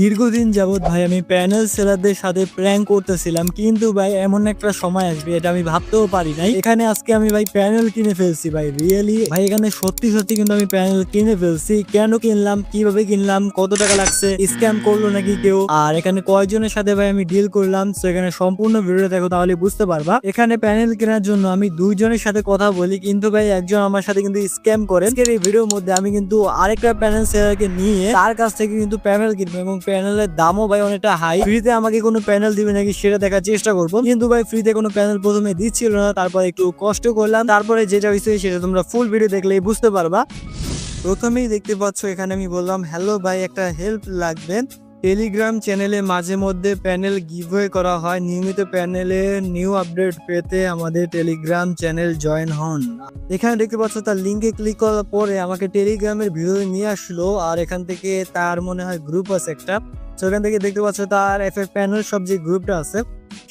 দীর্ঘদিন যাবত ভাই আমি প্যানেল সেলারদের সাথে প্র্যাঙ্ক করতেছিলাম, কিন্তু ভাই এমন একটা সময় আসবে এটা আমি ভাবতেও পারি নাই। এখানে আজকে আমি ভাই প্যানেল কিনে ফেলছি ভাই, রিয়েলি ভাই এখানে সত্যি সত্যি কিন্তু আমি প্যানেল কিনে ফেলছি। কেন কিনলাম, কিভাবে কিনলাম, কত টাকা লাগছে, স্ক্যাম করলো নাকি কেউ, আর এখানে কয়জনের সাথে ভাই আমি ডিল করলাম, তো এখানে সম্পূর্ণ ভিডিও দেখো তাহলে বুঝতে পারবা। এখানে প্যানেল কেনার জন্য আমি দুইজনের সাথে কথা বলি, কিন্তু ভাই একজন আমার সাথে কিন্তু স্ক্যাম করে। এই ভিডিওর মধ্যে আমি কিন্তু আরেকটা প্যানেল সেলারকে নিয়ে তার কাছ থেকে কিন্তু প্যানেল কিনবো এবং প্যানেলের দামও ভাই অনেকটা হাই। ফ্রিতে আমাকে কোনো প্যানেল দিবে নাকি সেটা দেখার চেষ্টা করবো, কিন্তু ভাই ফ্রিতে কোনো প্যানেল প্রথমে দিচ্ছিল না, তারপর একটু কষ্ট করলাম, তারপরে যেটা হয়েছে সেটা তোমরা ফুল ভিডিও দেখলেই বুঝতে পারবা। প্রথমেই দেখতে পাচ্ছ এখানে আমি বললাম, হ্যালো ভাই একটা হেল্প লাগবে। টেলিগ্রাম চ্যানেলে মাঝে মধ্যে প্যানেল গিভওয়ে করা হয়, নিয়মিত প্যানেলে নিউ আপডেট পেতে আমাদের টেলিগ্রাম চ্যানেল জয়েন হন। এখানে দেখতে পাচ্ছ তার লিঙ্কে ক্লিক করার পরে আমাকে টেলিগ্রামের ভিডিও নিয়ে আসলো, আর এখান থেকে তার মনে হয় গ্রুপ আছে একটা, তো এখান থেকে দেখতে পাচ্ছ তার এফএফ প্যানেল সব যে গ্রুপটা আছে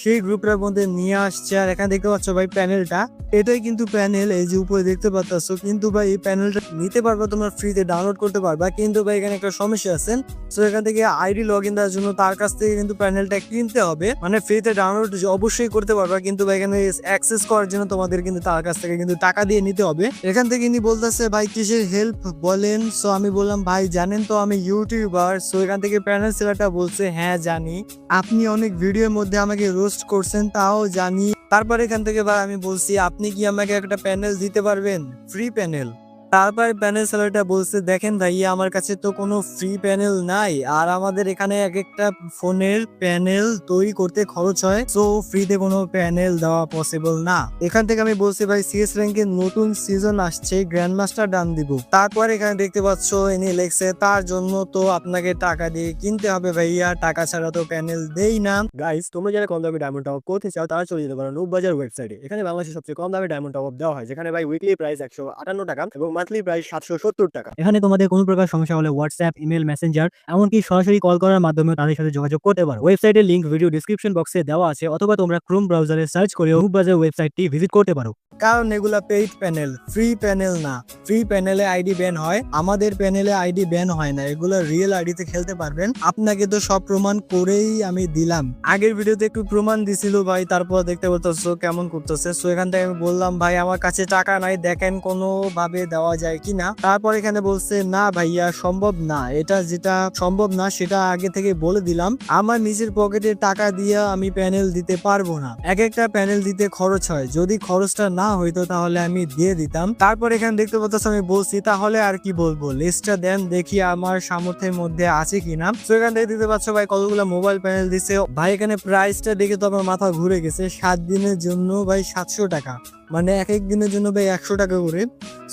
সেই গ্রুপটার মধ্যে নিয়ে আসছে। আর এখানে দেখতে পাচ্ছ ভাই প্যানেলটা, এটাই কিন্তু প্যানেল, এই যে উপরে দেখতে পাচ্ছ। কিন্তু ভাই এই প্যানেলটা নিতে পারবা, তোমরা ফ্রিতে ডাউনলোড করতে পারবা, কিন্তু ভাই এখানে একটা সমস্যা আছে। তো এখান থেকে আইডি লগ ইন দেওয়ার জন্য তার কাছ থেকে কিন্তু প্যানেলটা কিনতে হবে, মানে ফ্রিতে ডাউনলোড অবশ্যই করতে পারবা, কিন্তু ভাই এখানে অ্যাক্সেস করার জন্য তোমাদের কিন্তু তার কাছ থেকে কিন্তু টাকা দিয়ে নিতে হবে। এখান থেকে ইনি বলতেছে ভাই কিসের হেল্প বলেন। সো আমি বললাম ভাই জানেন তো আমি ইউটিউবার। সো এখান থেকে প্যানেল সেলারটা বলছে হ্যাঁ জানি, আপনি অনেক ভিডিওর মধ্যে আমাকে রোস্ট করছেন তাও জানি। তারপর এখান থেকে ভাই আমি বলছি আপনি কি আমাকে একটা প্যানেল দিতে পারবেন, ফ্রি প্যানেল। তারপর প্যানেল সেলারটা বলছে দেখেন ভাইয়া আমার কাছে তো কোনো ফ্রি প্যানেল নাই, আর আমাদের এখানে এক একটা ফোনের প্যানেল তৈরি করতে খরচ হয়, সো ফ্রিতে কোনো প্যানেল দেওয়া পসিবল না। এখান থেকে আমি বলছি ভাই সিএস র্যাঙ্কের নতুন সিজন আসছে, গ্র্যান্ড মাস্টার ডান দিব। তারপর এখানে দেখতে পাচ্ছ ইনি লেখছে তার জন্য তো আপনাকে টাকা দিয়ে কিনতে হবে ভাইয়া, টাকা ছাড়া তো প্যানেল দেই না। গাইস তোমরা যারা কম দামে ডায়মন্ড টপ আপ করতে চাও তারা চলে যেতে পারো নুববাজার ওয়েবসাইটে। এখানে বাংলাদেশের সবচেয়ে কম দামে ডায়মন্ড টপ আপ দেওয়া হয়, যেখানে ভাই উইকলি প্রাইস 158 টাকা এবং মান্থলি প্রাইস 770 টাকা। এখানে তোমাদের কোনো প্রকার সমস্যা হলে হোয়াটসঅ্যাপ, ইমেল, মেসেঞ্জার, এমনকি সরাসরি কল করার মাধ্যমে তাদের সাথে যোগাযোগ করতে পারো। ওয়েবসাইটের লিংক ভিডিও ডেসক্রিপশন বক্সে দেওয়া আছে, অথবা তোমরা ক্রোম ব্রাউজারে সার্চ করে নুববাজার ওয়েবসাইটটি ভিজিট করতে পারো। কারণ এগুলা পেইড প্যানেল, ফ্রি প্যানেল না। ফ্রি প্যানেলে আইডি ব্যান হয়, আমাদের প্যানেলে আইডি ব্যান হয় না। এগুলো রিয়েল আইডিতে খেলতে পারবেন। আপনাকে তো সব প্রমাণ করেই আমি দিলাম, আগের ভিডিওতে একটু প্রমাণ দিছিল ভাই, তারপর দেখতে বলতেছো কেমন করতেছে। সো এখান থেকে আমি বললাম ভাই আমার কাছে টাকা নাই, দেখেন কোনো ভাবে দেওয়া যায় কিনা। তারপর এখানে বলছে না ভাইয়া সম্ভব না, এটা যেটা সম্ভব না সেটা আগে থেকে বলে দিলাম, আমার নিজের পকেটে টাকা দিয়ে আমি প্যানেল দিতে পারবো না, এক একটা প্যানেল দিতে খরচ হয়, যদি খরচটা না হইতো তাহলে আমি দিয়ে দিতাম। তারপর এখানে দেখতে পাচ্ছ আমি বলছি তাহলে আর কি বলবো, লিস্টটা দেন দেখি আমার সামর্থ্যের মধ্যে আছে কিনা। তো এখান থেকে দেখতে পাচ্ছ ভাই কতগুলো মোবাইল প্যানেল দিছে ভাই। এখানে প্রাইসটা দেখে তো আমার মাথা ঘুরে গেছে, 7 দিনের জন্য ভাই 700 টাকা, মানে এক এক দিনের জন্য ভাই 100 টাকা করে।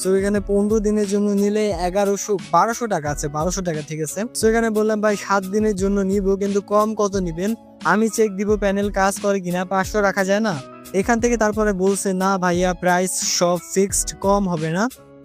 সো এখানে 15 দিনের জন্য নিলে 1200 টাকা আছে, 1200 টাকা ঠিক আছে। সো এখানে বললাম ভাই 7 দিনের জন্য নিব, কিন্তু কম কত নিবেন, আমি চেক দিব প্যানেল কাজ করে কিনা, 500 রাখা যায় না। এখান থেকে তারপরে বলছে না ভাইয়া প্রাইস সব ফিক্সড, কম হবে না।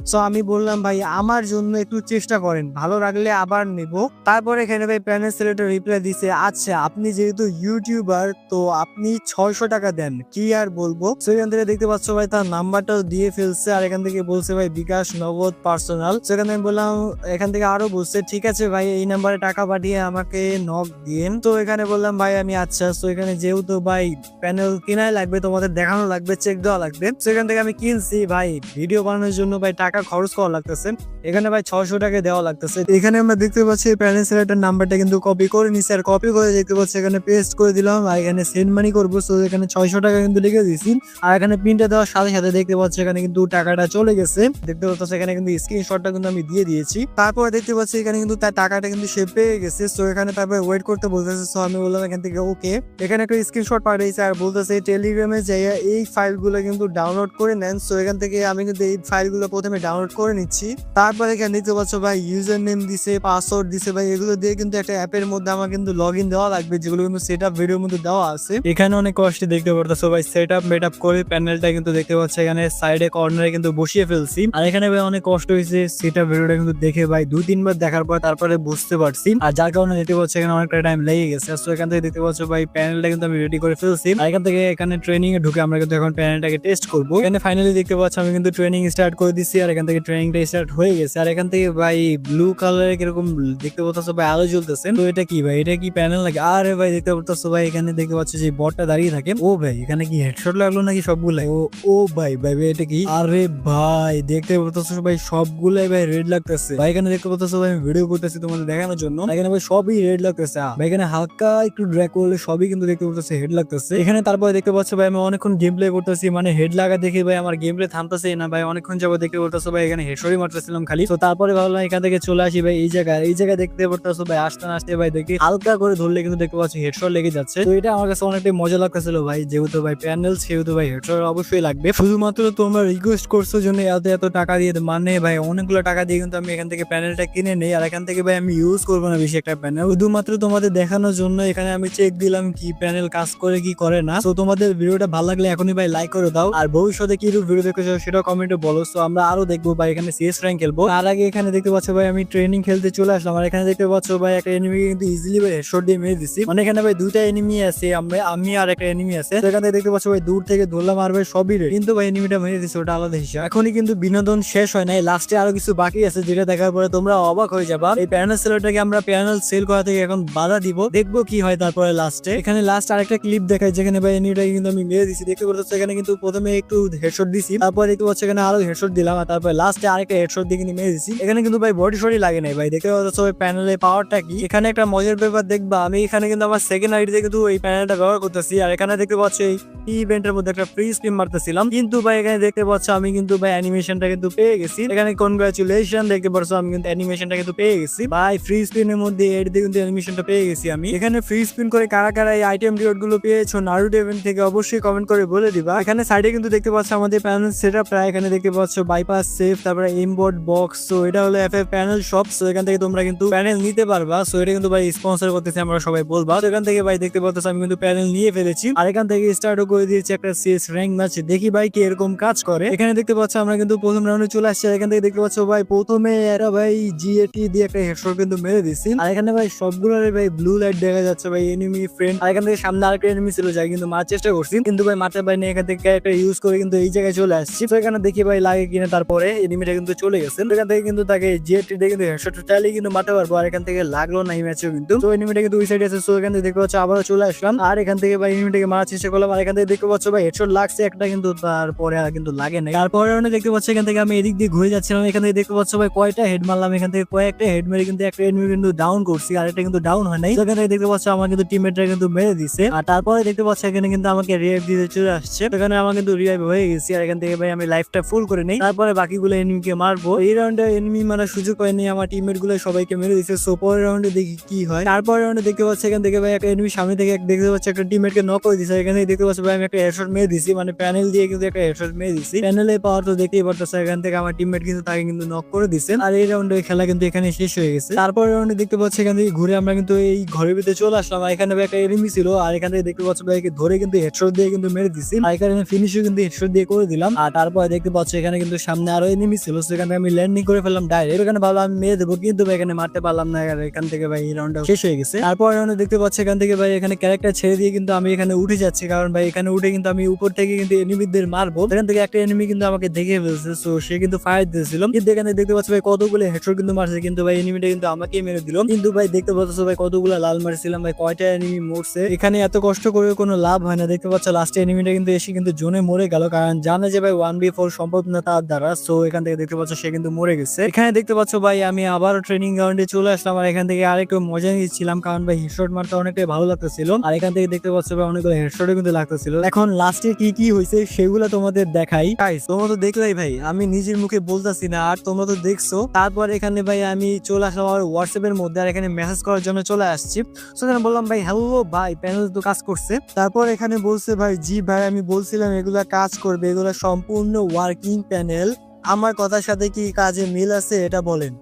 সো আমি বললাম ভাই আমার জন্য একটু চেষ্টা করেন, ভালো লাগলে আবার নিব। তারপরে এখানে ভাই প্যানেল সেলারটা রিপ্লাই দিছে আচ্ছা আপনি যেহেতু ইউটিউবার তো আপনি 600 টাকা দেন, কি আর বলবো। সো এখান থেকে দেখতে পাচ্ছ ভাই তার নাম্বারটাও দিয়ে ফেলছে, আর এখান থেকে বলছে ভাই বিকাশ, নগদ, পার্সোনাল। সো এখানে আমি বললাম, এখান থেকে আরো বলছে ঠিক আছে ভাই এই নাম্বারে টাকা পাঠিয়ে আমাকে নক দিন। তো এখানে বললাম ভাই আমি আচ্ছা। সো এখানে যেহেতু ভাই প্যানেল কেনাই লাগবে, তোমাদের দেখানো লাগবে, চেক দেওয়া লাগবে, সো এখান থেকে আমি কিনছি ভাই। ভিডিও বানানোর জন্য ভাই টাকা খরচ করা লাগতেছে, এখানে ভাই 600 টাকা দেওয়া লাগতেছে। এখানে আমরা দেখতে পাচ্ছি প্যানেল সেলারটার নাম্বারটা কিন্তু কপি করে নিছি, আর কপি করে দেখতে পাচ্ছি এখানে পেস্ট করে দিলাম, আর এখানে সেন্ড মানি করবো। সো এখানে 600 টাকা কিন্তু লিখে দিয়েছি, আর এখানে প্রিন্টে দেওয়ার সাথে সাথে দেখতে পাচ্ছি এখানে কিন্তু টাকাটা চলে গেছে। দেখতে পাচ্ছি এখানে কিন্তু স্ক্রিনশটটা কিন্তু আমি দিয়ে দিয়েছি। তারপরে দেখতে পাচ্ছি এখানে কিন্তু তার টাকাটা কিন্তু সে পেয়ে গেছে। সো এখানে তারপরে ওয়েট করতে বলতেছে। সো আমি বললাম এখান থেকে ওকে। এখানে একটা স্ক্রিনশট পাঠিয়েছে আর বলতেছে টেলিগ্রামে যাইয়া এই ফাইলগুলো কিন্তু ডাউনলোড করে নেন। সো এখান থেকে আমি কিন্তু এই ফাইলগুলো প্রথমে ডাউনলোড করে নিচ্ছি। তারপরে এখানে দেখতে পাচ্ছ ভাই ইউজার নেম দিছে, পাসওয়ার্ড দিছে ভাই, এগুলো দিয়ে কিন্তু একটা অ্যাপের মধ্যে আমার কিন্তু লগ ইন দেওয়া লাগবে, যেগুলো কিন্তু সেট আপ ভিডিওর মধ্যে দেওয়া আছে। এখানে অনেক কষ্টে দেখতে পারতেছো ভাই সেট আপ মেট আপ করে প্যানেলটা কিন্তু দেখতে পাচ্ছ এখানে সাইডে কর্নারে কিন্তু বসিয়ে ফেলছি, আর এখানে ভাই অনেক কষ্ট হয়েছে সেট আপ ভিডিওটা কিন্তু দেখে ভাই 2-3 বার দেখার পর তারপরে বুঝতে পারছি, আর যার কারণে দেখতে পাচ্ছ এখানে অনেকটা টাইম লেগে গেছে। তো এখান থেকে দেখতে পাচ্ছ ভাই প্যানেলটা কিন্তু আমি রেডি করে ফেলছি, আর এখান থেকে এখানে ট্রেনিং এ ঢুকে আমরা কিন্তু এখন প্যানেলটাকে টেস্ট করবো। এখানে ফাইনালি দেখতে পাচ্ছ আমি কিন্তু ট্রেনিং স্টার্ট করে দিচ্ছি, আর এখান থেকে ট্রেনিংটা স্টার্ট হয়ে গেছে। আর এখান থেকে ভাই ব্লু কালারের কিরকম দেখতে পাচ্ছ ভাই আলো জ্বলতেছে। তো এটা কি ভাই, এটা কি প্যানেল নাকি? আরে ভাই দেখতে পাচ্ছ ভাই এখানে দেখতে পাচ্ছ যে বটটা দাঁড়িয়ে থাকে। ও ভাই এখানে কি হেডশট লাগলো নাকি সবগুলাই? ও ও ভাই ভাই ভাই এটা কি? আরে ভাই দেখতে পাচ্ছ ভাই সবগুলাই ভাই রেড লাগতেছে ভাই। এখানে দেখতে পাচ্ছ ভাই আমি ভিডিও করতেছি তোমাদের দেখানোর জন্য, এখানে ভাই সবই রেড লাগতেছে ভাই। এখানে হালকা একটু ড্র্যাগ করলে সবই কিন্তু দেখতে পাচ্ছ হেড লাগতেছে। এখানে তারপরে দেখতে পাচ্ছ ভাই আমি অনেকক্ষণ গেম প্লে করতেছি, মানে হেড লাগা দেখে ভাই আমার গেম প্লে থামতেছে না ভাই। অনেকক্ষণ যাবো দেখতে পাচ্ছ ভাই এখানে হেডশটই মারতেছিলাম খালি। তো তারপরে ভাবলাম এখান থেকে চলে আসি ভাই এই জায়গায় দেখতে পাচ্ছ ভাই আসতে আসতে ভাই দেখি হালকা করে ধরলে কিন্তু দেখতে পাচ্ছি হেডশট লেগে যাচ্ছে। তো এটা আমার কাছে অনেকটাই মজা লাগতেছিল ভাই, যেহেতু ভাই প্যানেল সেহেতু ভাই হেডশট অবশ্যই লাগবে। শুধুমাত্র তোমরা রিকোয়েস্ট করছো জন্য এত টাকা দিয়ে, মানে ভাই অনেকগুলো টাকা দিয়ে কিন্তু আমি এখান থেকে প্যানেলটা কিনে নেই। আর এখান থেকে ভাই আমি ইউজ করবো না বেশি একটা প্যানেল, শুধুমাত্র তোমাদের দেখানোর জন্য এখানে আমি চেক দিলাম কি প্যানেল কাজ করে কি করে না। তো তোমাদের ভিডিওটা ভালো লাগলে এখনই ভাই লাইক করে দাও, আর ভবিষ্যতে কি ভিডিও দেখতে চাও সেটা কমেন্টে বলো। তো আমরা আরো দেখবো ভাই এখানে সিএস র্যাঙ্ক খেলবো। আর আগে এখানে দেখতে পাচ্ছ ভাই আমি ট্রেনিং খেলতে চলে আসলাম। আর এখানে দেখতে পাচ্ছ ভাই একটা এনিমি কিন্তু ইজিলি ভাই হেডশট দিয়ে মেরে দিছি। মানে এখানে ভাই দুইটা এনিমি আছে, আমি আর একটা এনিমি আছে। তো এখান থেকে দেখতে পাচ্ছ ভাই দূর থেকে ধরলাম আর ভাই সবই রেড, কিন্তু ভাই এনিমিটা মেরে দিছে ওটা আলাদা হিসাব। এখনই কিন্তু বিনোদন শেষ হয় নাই, লাস্টে আরো কিছু বাকি আছে যেটা দেখার পরে তোমরা অবাক হয়ে যাবা। এই প্যানেল সেলটাকে আমরা প্যানেল সেল করা থেকে এখন বাধা দিব, দেখবো কি হয় তারপরে লাস্টে। এখানে লাস্ট আরেকটা ক্লিপ দেখায় যেখানে ভাই এনিমিটাকে কিন্তু আমি মেরে দিছি। দেখতে পাচ্ছ এখানে কিন্তু প্রথমে একটু হেডশট দিছি, তারপর দেখতে পাচ্ছ এখানে আরো হেডশট দিলাম, আর তারপর লাস্টে আরেকটা হেডশট দিয়ে কিন্তু মেরে দিছি। এখানে কিন্তু ভাই বডি শটই লাগে নাই ভাই। দেখতে পাচ্ছ ওই প্যানেলের পাওয়ারটা কি। এখানে একটা মজার ব্যাপার দেখবা, আমি এখানে কিন্তু আমার সেকেন্ড আইডিতে কিন্তু এই প্যানেলটা ব্যবহার করতেছি। আর এখানে দেখতে পাচ্ছ এই ইভেন্টের মধ্যে একটা ফ্রি স্পিন মারতেছিলাম, কিন্তু ভাই এখানে দেখতে পাচ্ছ আমি কিন্তু ভাই অ্যানিমেশনটা কিন্তু পেয়ে গেছি। এখানে কনগ্রাচুলেশন দেখতে পাচ্ছ আমি কিন্তু অ্যানিমেশনটা কিন্তু পেয়ে গেছি ভাই। ফ্রি স্পিনের মধ্যে এর দিয়ে কিন্তু অ্যানিমেশনটা পেয়ে গেছি আমি। এখানে ফ্রি স্পিন করে কারা কারা এই আইটেম রিওয়ার্ড গুলো পেয়েছো নারুটো ইভেন্ট থেকে অবশ্যই কমেন্ট করে বলে দিবা। এখানে সাইডে কিন্তু দেখতে পাচ্ছ আমাদের প্যানেল সেটআপ, প্রায় এখানে দেখতে পাচ্ছ বাইপাস সেফ, তারপরে এমবোর্ড বক্স। তো এটা হলো এফএফ প্যানেল শপ। তো এখান থেকে তোমরা কিন্তু প্যানেল নিতে পারবা। সো এটা কিন্তু ভাই স্পন্সর করতেছি আমরা সবাই বলবা। তো এখান থেকে ভাই দেখতে পাচ্ছ আমি কিন্তু প্যানেল নিয়ে ফেলেছি, আর এখান থেকে স্টার্টও করে দিয়েছি একটা সিএস র্যাঙ্ক ম্যাচ। দেখি ভাই কি এরকম কাজ করে। এখানে দেখতে পাচ্ছ আমরা কিন্তু প্রথম রাউন্ডে চলে আসছি। এখান থেকে দেখতে পাচ্ছ ভাই প্রথমে এরা ভাই জিএটি দিয়ে একটা হেডশট কিন্তু মেরে দিছি। আর এখানে ভাই সবগুলোর ভাই ব্লু লাইট দেখা যাচ্ছে ভাই এনিমি ফ্রেন্ড। আর এখান থেকে সামনে আরেকটা এনিমি ছিল যাই কিন্তু মারার চেষ্টা করছি, কিন্তু ভাই মারতে পারিনি। এখান থেকে ক্যারেক্টার ইউজ করে কিন্তু এই জায়গায় চলে আসছি। তো এখানে দেখি ভাই লাগে কিনা, তারপরে এনিমিটা কিন্তু চলে গেছে। এখান থেকে কিন্তু তাকে জিএটি দিয়ে কিন্তু হেডশট চাইলে কিন্তু মারতে পারবো। আর এখান থেকে লাগলো না এই ম্যাচেও কিন্তু। তো এনিমিটা কিন্তু ওই সাইডে আছে। সো এখান থেকে দেখতে পাচ্ছ আবারও চলে আসলাম, আর এখান থেকে ভাই এনিমিটাকে মারার চেষ্টা করলাম। আর এখান থেকে দেখতে পাচ্ছ ভাই হেডশট লাগছে একটা, কিন্তু তারপরে আর কিন্তু লাগে নাই। তারপরে দেখতে পাচ্ছ এখান থেকে আমি এদিক দিয়ে ঘুরে যাচ্ছিলাম। এখান থেকে দেখতে পাচ্ছ ভাই কয়টা হেড মারলাম। এখান থেকে কয়েকটা হেড মেরে কিন্তু একটা এনিমি কিন্তু ডাউন করছি, আর একটা কিন্তু ডাউন হয় নাই। এখান থেকে দেখতে পাচ্ছ আমার কিন্তু টিমমেটরা কিন্তু মেরে দিছে। আর তারপরে দেখতে পাচ্ছ এখানে কিন্তু আমাকে রিভাইভ দিতে চলে আসছে। এখানে আমার কিন্তু রিভাইভ হয়ে গেছি। আর এখান থেকে ভাই আমি লাইফটা ফুল করে নেই, তারপরে বাকিগুলো এনিমিকে মারবো। এই রাউন্ডে এনিমি মারার সুযোগ হয়নি, আমার টিমমেট গুলো সবাইকে মেরে দিচ্ছে। সো পরের রাউন্ডে দেখি কি হয়। তারপরে রাউন্ডে দেখতে পাচ্ছ এখান থেকে ভাই একটা এনিমি সামনে থেকে দেখতে পাচ্ছ একটা টিমমেটকে নক করে দিছে। এখান থেকে দেখতে পাচ্ছ ভাই আমি একটা হেডশট মেরে দিছি, মানে প্যানেল দিয়ে কিন্তু একটা হেডশট মেরে দিছি। প্যানেলের পাওয়ার তো দেখতেই পারতেছে। এখান থেকে আমার টিমমেট কিন্তু তাকে কিন্তু নক করে দিছে। আর এই রাউন্ডে খেলা কিন্তু এখানে শেষ হয়ে গেছে। তারপর রাউন্ডে দেখতে পাচ্ছ এখান থেকে ঘুরে আমরা কিন্তু এই ঘরের ভিতরে চলে আসলাম। আর এখানে একটা এনিমি ছিল, আর এখান থেকে দেখতে পাচ্ছ ভাইকে ধরে কিন্তু হেডশট দিয়ে কিন্তু মেরে দিছি। আর এখানে ফিনিশও কিন্তু হেডশট দিয়ে করে দিলাম। আর তারপর দেখতে পাচ্ছ এখানে কিন্তু সামনে আরো এনিমি ছিল, সেখানে আমি ল্যান্ডিং করে ফেললাম ডাইরেক্ট। এখানে ভাবলাম আমি মেরে দেবো, কিন্তু ভাই এখানে মারতে পারলাম না। আর এখান থেকে ভাই এই রাউন্ডটা শেষ হয়ে গেছে। তারপর রাউন্ডে দেখতে পাচ্ছ এখান থেকে ভাই এখানে ক্যারেক্টার ছেড়ে দিয়ে কিন্তু আমি এখানে উঠে যাচ্ছি, কারণ ভাই এখানে উঠে কিন্তু আমি উপর থেকে কিন্তু এনিমিদের মারবো। এখান থেকে একটা এনিমি কিন্তু আমাকে দেখে ফেলছে, সো সে কিন্তু ফায়ার দিয়েছিল। কিন্তু এখানে দেখতে পাচ্ছ ভাই কতগুলো হেডশট কিন্তু মারছে, কিন্তু ভাই এনিমিটা কিন্তু আমাকেই মেরে দিল। কিন্তু ভাই দেখতে পাচ্ছ ভাই কতগুলো লাল মারছিলাম, ভাই কয়টা এনিমি মরছে। এখানে এত কষ্ট করে কোনো লাভ হয় না। দেখতে পাচ্ছ লাস্টে এনিমিটা কিন্তু এসে কিন্তু জোনে মরে গেল, কারণ জানে যে ভাই 1v4 সম্ভব না তার দ্বারা। সো এখান থেকে দেখতে পাচ্ছ সে কিন্তু মরে গেছে। এখানে দেখতে পাচ্ছ ভাই আমি আবার ট্রেনিং গ্রাউন্ডে চলে আসলাম। আর এখান থেকে আরেকটু মজা নিচ্ছিলাম, কারণ ভাই হেডশট মারতে অনেকটাই ভালো লাগতেছিল। আর এখান থেকে দেখতে পাচ্ছ ভাই অনেকগুলো হেডশটও কিন্তু লাগতেছিল। এখন লাস্টে কি কি হয়েছে সেগুলো তোমাদের দেখাই। গাইস তোমরা তো দেখলাই ভাই, আমি নিজের মুখে বলতাছি না, আর তোমরা তো দেখছো। তারপর এখানে ভাই আমি চলে আসলাম আমার হোয়াটসঅ্যাপ এর মধ্যে, আর এখানে মেসেজ করার জন্য চলে আসছি। সো এখানে বললাম ভাই হ্যালো ভাই, প্যানেল তো কাজ করছে। তারপর এখানে বলছে ভাই জি ভাই, আমি বলছিলাম এগুলা কাজ করবে, এগুলা সম্পূর্ণ ওয়ার্কিং প্যানেল। আমার কথার সাথে কি কাজে মিল আছে এটা বলেন।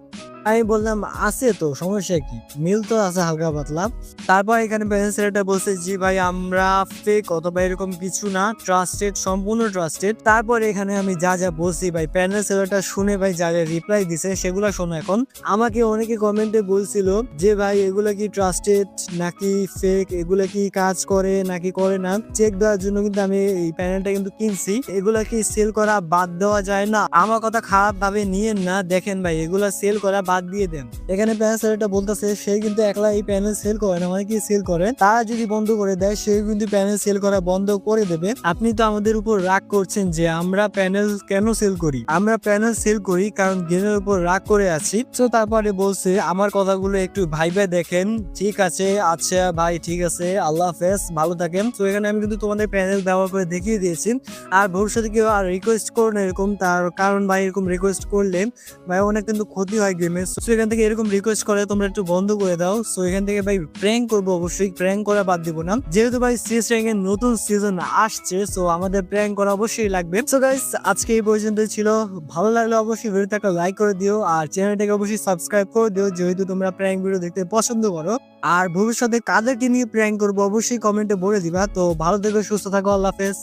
আমি বললাম আছে তো, সমস্যা কি, মিল তো আছে হালকা পাতলা। তারপর এখানে প্যানেল ছেলেটা বলছে জি ভাই আমরা ফেক অথবা এরকম কিছু না, ট্রাস্টেড, সম্পূর্ণ ট্রাস্টেড। তারপর এখানে আমি যা যা বলছি ভাই প্যানেল ছেলেটা শুনে ভাই যা যা রিপ্লাই দিছে সেগুলো শোনো এখন। আমাকে অনেকে কমেন্টে বলছিল যে ভাই এগুলো কি ট্রাস্টেড নাকি ফেক, এগুলো কি কাজ করে নাকি করে না, চেক দেওয়ার জন্য কিন্তু আমি এই প্যানেলটা কিন্তু কিনছি। এগুলা কি সেল করা বাদ দেওয়া যায় না? আমার কথা খারাপ ভাবে নিয়েন না, দেখেন ভাই এগুলা সেল করা বাদ দিয়ে দেন। এখানে প্যানেল সেলটা বলতেছে সে কিন্তু একলা এই প্যানেল সেল করে না, অনেকে সেল করে, তারা যদি বন্ধ করে দেয় সে কিন্তু প্যানেল সেল করা বন্ধ করে দেবে। আপনি তো আমাদের উপর রাগ করছেন যে আমরা প্যানেল কেন সেল করি, আমরা প্যানেল সেল করি কারণ গেমের উপর রাগ করে আছি। তো তারপরে বলছে আমার কথাগুলো একটু ভাইবে দেখেন। ঠিক আছে, আচ্ছা ভাই ঠিক আছে, আল্লাহ হাফেজ, ভালো থাকেন। তো এখানে আমি কিন্তু তোমাদের প্যানেল ব্যবহার করে দেখিয়ে দিয়েছি। আর ভবিষ্যতে কেউ আর রিকোয়েস্ট করো না এরকম, তার কারণ ভাই এরকম রিকোয়েস্ট করলে ভাই অনেক কিন্তু ক্ষতি হয় গেমে। সো এখান থেকে এরকম রিকোয়েস্ট করে তোমরা একটু বন্ধ করে দাও। সো এখান থেকে ভাই প্র্যাঙ্ক করবো, অবশ্যই প্র্যাঙ্ক করা বাদ দিব না, যেহেতু ভাই সিএস র্যাঙ্কের নতুন সিজন আসছে। সো আমাদের প্র্যাঙ্ক করা অবশ্যই লাগবে। সো গাইস আজকে এই পর্যন্ত ছিল, ভালো লাগলে অবশ্যই ভিডিওতে একটা লাইক করে দিও আর চ্যানেলটাকে অবশ্যই সাবস্ক্রাইব করে দিও, যেহেতু তোমরা প্র্যাঙ্ক ভিডিও দেখতে পছন্দ করো। আর ভবিষ্যতে কাদেরকে নিয়ে প্র্যাঙ্ক করবো অবশ্যই কমেন্টে বলে দিবা। তো ভালো থেকো, সুস্থ থাকো, আল্লাহ হাফেজ।